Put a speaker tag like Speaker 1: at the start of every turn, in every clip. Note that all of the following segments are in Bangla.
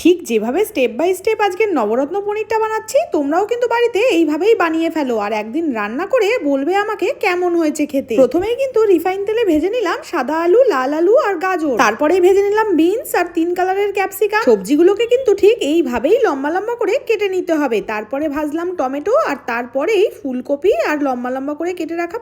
Speaker 1: ঠিক যেভাবে স্টেপ বাই স্টেপ আজকে নবরত্ন পনিরটা বানাচ্ছি, তোমরাও কিন্তু বাড়িতে এইভাবেই বানিয়ে ফেলো আর একদিন রান্না করে বলবে আমাকে কেমন হয়েছে খেতে। প্রথমেই কিন্তু রিফাইন তেলে ভেজে নিলাম সাদা আলু, লাল আলু আর গাজর, তারপরে ভেজে নিলাম বিনস আর 3 কালারের ক্যাপসিকাম। সবজিগুলোকে কিন্তু ঠিক এইভাবেই লম্বা লম্বা করে কেটে নিতে হবে। তারপরে ভাজলাম টমেটো আর তারপরেই ফুলকপি আর লম্বা লম্বা করে কেটে রাখা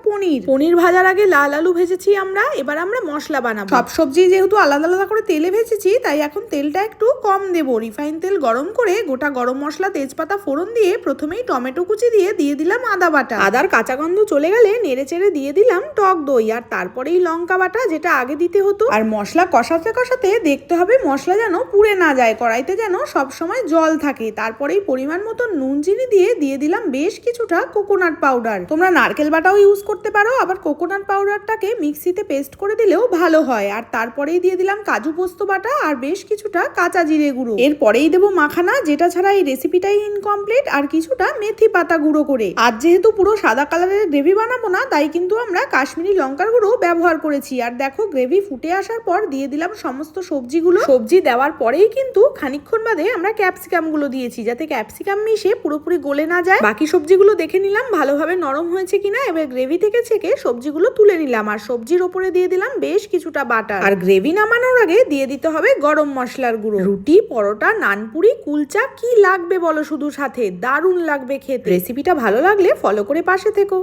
Speaker 1: পনির ভাজার আগে লাল আলু ভেজেছি আমরা। এবার আমরা মশলা বানাবো। সব সবজি যেহেতু আলাদা আলাদা করে তেলে ভেজেছি, তাই এখন তেলটা একটু কম দেবো। রিফাইন তেল গরম করে গোটা গরম মশলা, তেজপাতা ফোড়ন দিয়ে প্রথমেই টমেটো কুচি দিয়ে দিলাম আদা বাটা। আদার কাঁচা গন্ধ চলে গেলে নেড়ে চেড়ে দিয়ে দিলাম টক দই আর তারপরেই লঙ্কা বাটা, যেটা আগে দিতে হতো। আর মশলা কষাতে কষাতে দেখতে হবে মশলা যেন পুড়ে না যায়, কড়াইতে যেন সব সময় জল থাকে। তারপরেই পরিমাণ মতো নুন চিনি দিয়ে দিলাম বেশ কিছুটা কোকোনাট পাউডার। তোমরা নারকেল বাটাও ইউজ করতে পারো, আবার কোকোনাট পাউডারটাকে মিক্সিতে পেস্ট করে দিলেও ভালো হয়। আর তারপরেই দিয়ে দিলাম কাজু পোস্ত বাটা আর বেশ কিছুটা কাঁচা জিরে গুঁড়ো। এরপরেই দেবো মাখানা, যেটা ছাড়া এই রেসিপিটাই ইনকমপ্লিট, আর কিছুটা মেথি পাতা গুঁড়ো করে। আর যেহেতু পুরো সাদা কালারের গ্রেভি বানাবো না, তাই কিন্তু আমরা কাশ্মীরি লঙ্কার গুঁড়ো ব্যবহার করেছি। আর দেখো গ্রেভি ফুটে আসার পর দিয়ে দিলাম সমস্ত সবজিগুলো। সবজি দেওয়ার পরেই কিন্তু খানিকক্ষণ বাদে আমরা ক্যাপসিকাম গুলো দিয়েছি, যাতে ক্যাপসিকাম মিশে পুরোপুরি গলে না যায়। বাকি সবজিগুলো দেখে নিলাম ভালোভাবে নরম হয়েছে কিনা। এবার গ্রেভি থেকে ছেঁকে সবজিগুলো তুলে নিলাম আর সবজির ওপরে দিয়ে দিলাম বেশ কিছুটা বাটার। আর গ্রেভি নামানোর আগে দিয়ে দিতে হবে গরম মশলার গুঁড়ো। রুটি, পরোটা, নানপুরি, কুলচা কি লাগবে বলো শুধু সাথে, দারুণ লাগবে খেতে। রেসিপিটা ভালো লাগলে ফলো করে পাশে থেকো।